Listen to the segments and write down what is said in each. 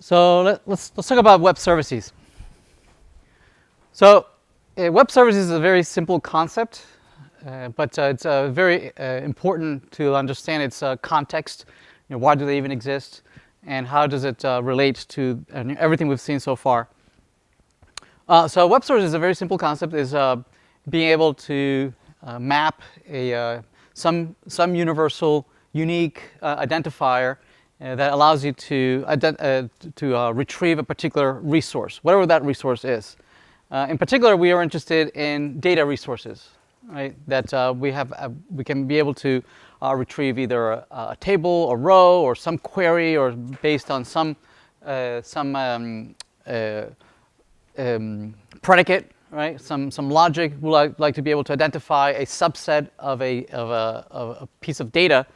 So let's talk about web services. So web services is a very simple concept, but it's very important to understand its context. Why do they even exist, and how does it relate to everything we've seen so far? So web services is a very simple concept. Is being able to map some universal, unique identifier that allows you to retrieve a particular resource, whatever that resource is. In particular, we are interested in data resources, right? That we can be able to retrieve either a table, a row, or some query, or based on some predicate, right? Some logic. We like to be able to identify a subset of a piece of data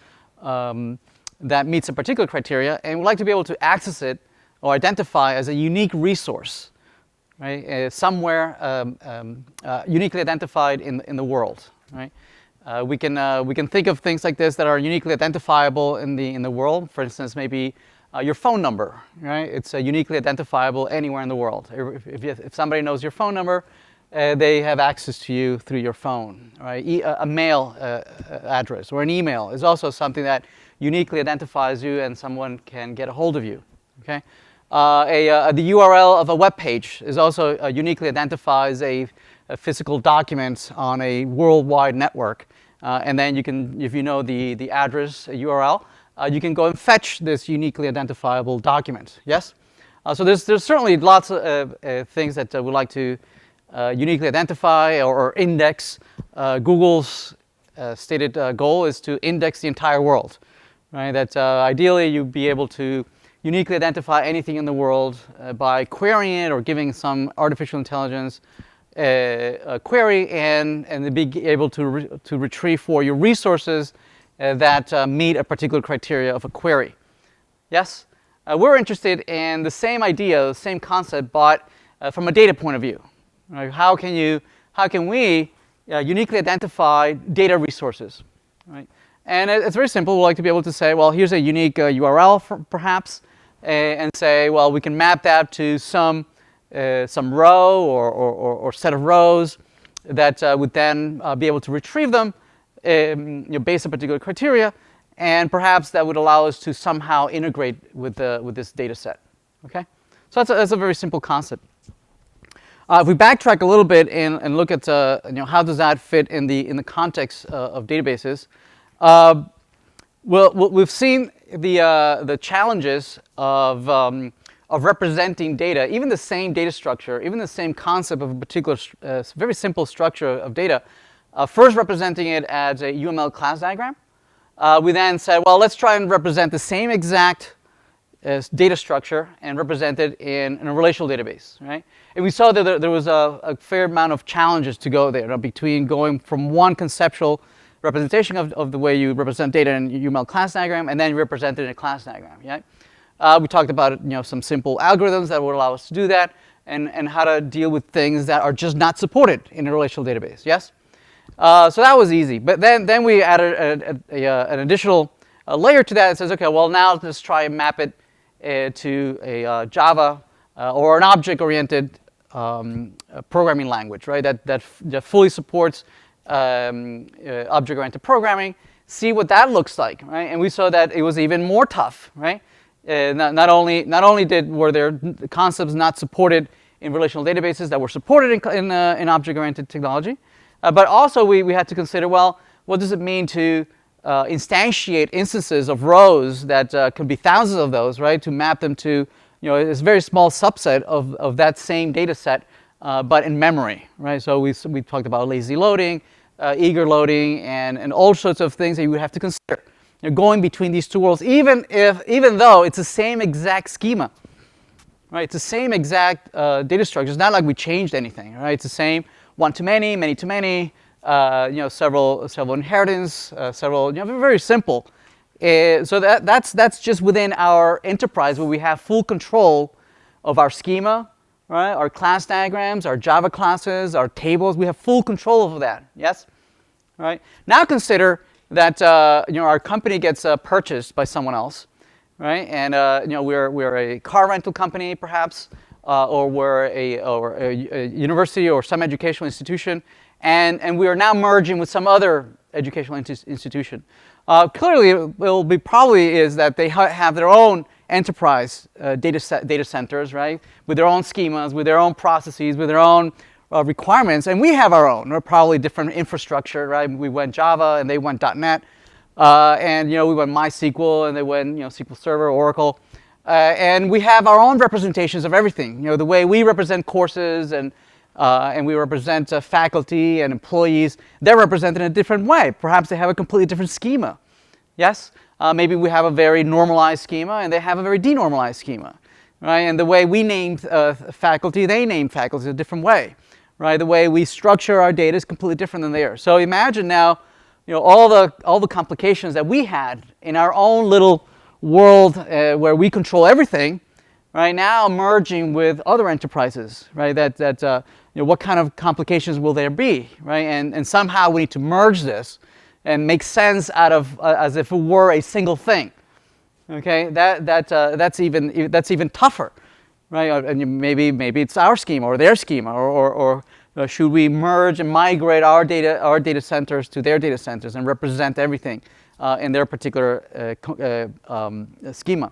that meets a particular criteria, and we'd like to be able to access it or identify as a unique resource, right? Somewhere uniquely identified in the world, right? We can think of things like this that are uniquely identifiable in the world. For instance, maybe your phone number, right? It's uniquely identifiable anywhere in the world. If somebody knows your phone number, they have access to you through your phone, right? A mail address or an email is also something that uniquely identifies you, and someone can get a hold of you. Okay, the URL of a web page is also uniquely identifies a physical document on a worldwide network, and then you can, if you know the address URL, you can go and fetch this uniquely identifiable document. Yes, so there's certainly lots of things that we like to uniquely identify or index. Google's stated goal is to index the entire world. Right, that ideally you'd be able to uniquely identify anything in the world by querying it or giving some artificial intelligence a query, and be able to retrieve for you resources that meet a particular criteria of a query. Yes, we're interested in the same idea, the same concept, but from a data point of view. Right? How can we uniquely identify data resources? Right? And it's very simple. We like to be able to say, well, here's a unique URL, perhaps, and say, well, we can map that to some row or set of rows that would then be able to retrieve them based on particular criteria, and perhaps that would allow us to somehow integrate with this data set. Okay, so that's a very simple concept. If we backtrack a little bit and look at how does that fit in the context of databases. Well, we've seen the challenges of representing data, even the same data structure, even the same concept of a particular very simple structure of data. First representing it as a UML class diagram. We then said, well, let's try and represent the same exact data structure and represent it in a relational database, right? And we saw that there was a fair amount of challenges to go there, between going from one conceptual representation of the way you represent data in UML class diagram, and then you represent it in a class diagram. Yeah? We talked about some simple algorithms that would allow us to do that, and how to deal with things that are just not supported in a relational database. Yes, so that was easy. But then we added an additional layer to that. That says, okay, well, now let's try and map it to a Java or an object-oriented programming language, right? That fully supports object-oriented programming. See what that looks like, right? And we saw that it was even more tough, right? Not only were there concepts not supported in relational databases that were supported in object-oriented technology, but also we had to consider, well, what does it mean to instantiate instances of rows that could be thousands of those, right? To map them to a very small subset of that same data set, but in memory, right? So we talked about lazy loading, eager loading, and all sorts of things that you would have to consider. Going between these two worlds, even though it's the same exact schema, right? It's the same exact data structure. It's not like we changed anything, right? It's the same one to many, many to many, several inheritance, several, very simple. So that's just within our enterprise where we have full control of our schema, right? Our class diagrams, our Java classes, our tables. We have full control over that. Yes, right. Now consider that our company gets purchased by someone else, right? And we're a car rental company, perhaps, or we're a university or some educational institution, and we are now merging with some other educational institution. Clearly, it will be probably is that they have their own enterprise data centers, right, with their own schemas, with their own processes, with their own requirements, and we have our own. We're probably different infrastructure, right? We went Java and they went .NET, and we went MySQL and they went SQL Server, Oracle, and we have our own representations of everything. The way we represent courses and we represent faculty and employees, they're represented in a different way. Perhaps they have a completely different schema. Yes, maybe we have a very normalized schema and they have a very denormalized schema, right? And the way we name faculty, they name faculty a different way. Right, the way we structure our data is completely different than theirs. So imagine now, all the complications that we had in our own little world where we control everything, right? Now merging with other enterprises, right? What kind of complications will there be, right? And somehow we need to merge this and make sense out of as if it were a single thing. Okay, that's even tougher. Right, and maybe it's our schema or their schema, or should we merge and migrate our data centers to their data centers and represent everything in their particular schema?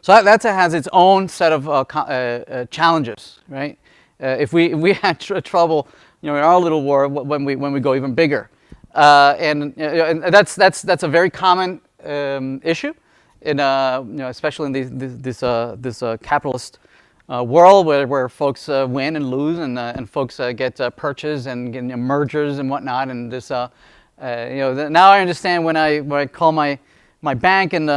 So that has its own set of challenges, right? If we had trouble, in our little world when we go even bigger, and that's a very common issue. Especially in this capitalist world where folks win and lose and folks get purchased and get mergers and whatnot, and this now I understand when I call my bank and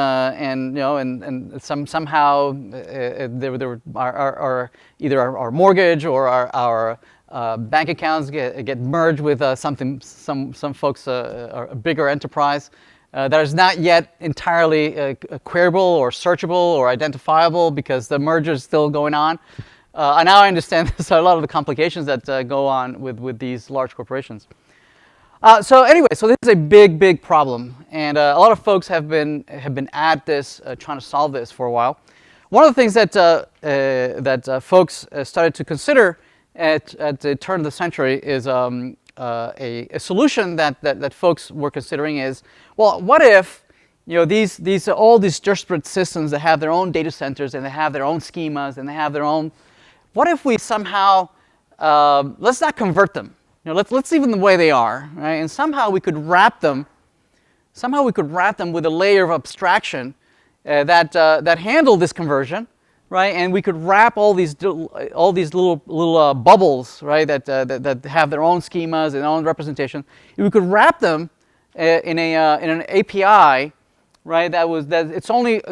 somehow there are either our mortgage or our bank accounts get merged with some folks a bigger enterprise. That is not yet entirely queryable or searchable or identifiable because the merger is still going on. And now I understand there's a lot of the complications that go on with these large corporations. So anyway, so this is a big problem, and a lot of folks have been at this trying to solve this for a while. One of the things that folks started to consider at the turn of the century is a solution that folks were considering is, well, what if all these disparate systems that have their own data centers and they have their own schemas and they have their own, what if we somehow let's not convert them, let's leave them the way they are, right? And somehow we could wrap them with a layer of abstraction that handle this conversion. Right, and we could wrap all these little bubbles, right, that have their own schemas and their own representation. We could wrap them in an API, right? Its only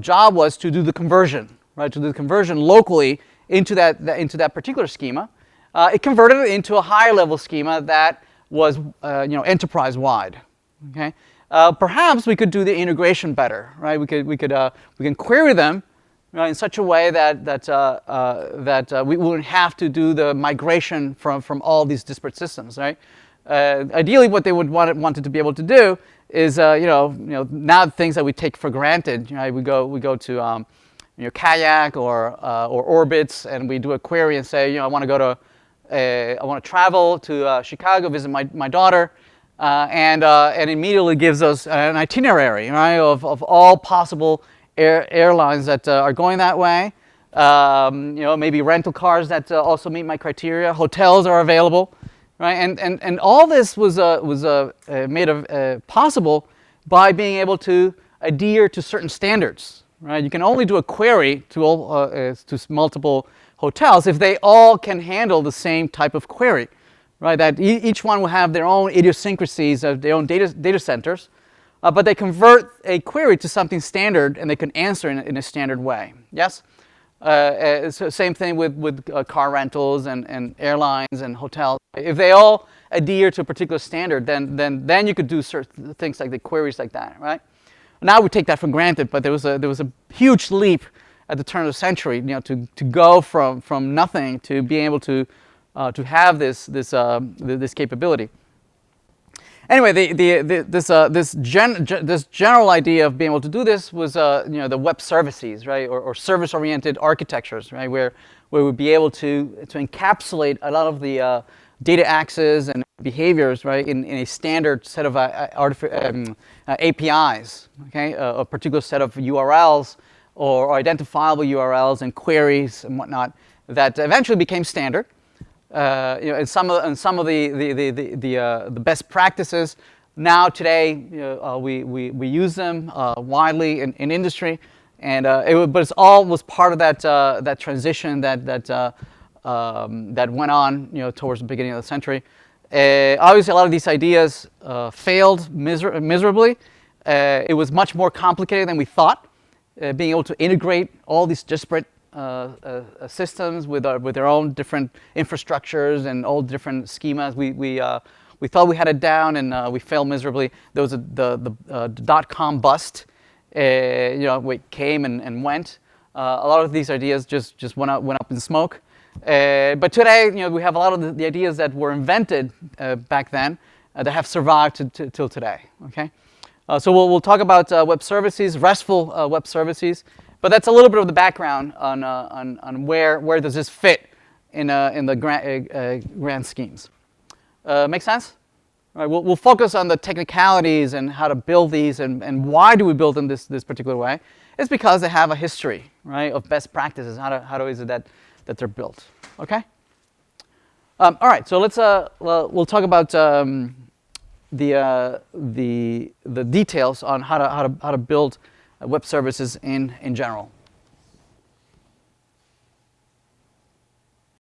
job was to do the conversion, right? To do the conversion locally into that particular schema. It converted it into a higher level schema that was enterprise wide. Okay. Perhaps we could do the integration better, right? We can query them, right, in such a way that we wouldn't have to do the migration from all these disparate systems, right? Ideally, what they would wanted to be able to do is, now things that we take for granted. We go to Kayak or Orbitz, and we do a query and say, I want to travel to Chicago, visit my daughter. And immediately gives us an itinerary, right, of all possible airlines that are going that way. Maybe rental cars that also meet my criteria. Hotels are available, right? And all this was made possible by being able to adhere to certain standards, right? You can only do a query to multiple hotels if they all can handle the same type of query. Right, that each one will have their own idiosyncrasies of their own data centers, but they convert a query to something standard and they can answer in a standard way. Yes? So same thing with car rentals and airlines and hotels. If they all adhere to a particular standard, then you could do certain things like the queries like that, right? Now we take that for granted, but there was a huge leap at the turn of the century, to go from nothing to being able to have this capability. Anyway, this general idea of being able to do this was the web services, right, or service-oriented architectures, right, where we'd be able to encapsulate a lot of the data access and behaviors, right, in a standard set of APIs, okay, a particular set of URLs or identifiable URLs and queries and whatnot that eventually became standard. And some of the best practices now today, we use them widely in industry, and but it's all was part of that transition that went on towards the beginning of the century. Obviously, a lot of these ideas failed miserably. It was much more complicated than we thought. Being able to integrate all these disparate systems with their own different infrastructures and all different schemas. We thought we had it down, and we failed miserably. There was the dot-com bust. We came and went. A lot of these ideas just went up in smoke. But today, we have a lot of the ideas that were invented back then that have survived till today. Okay, so we'll talk about web services, RESTful web services. But that's a little bit of the background on where does this fit in the grand schemes. Make sense? All right, we'll focus on the technicalities and how to build these and why do we build them this particular way. It's because they have a history, right, of best practices. How is it that they're built? Okay. All right. So we'll talk about the details on how to build web services in general.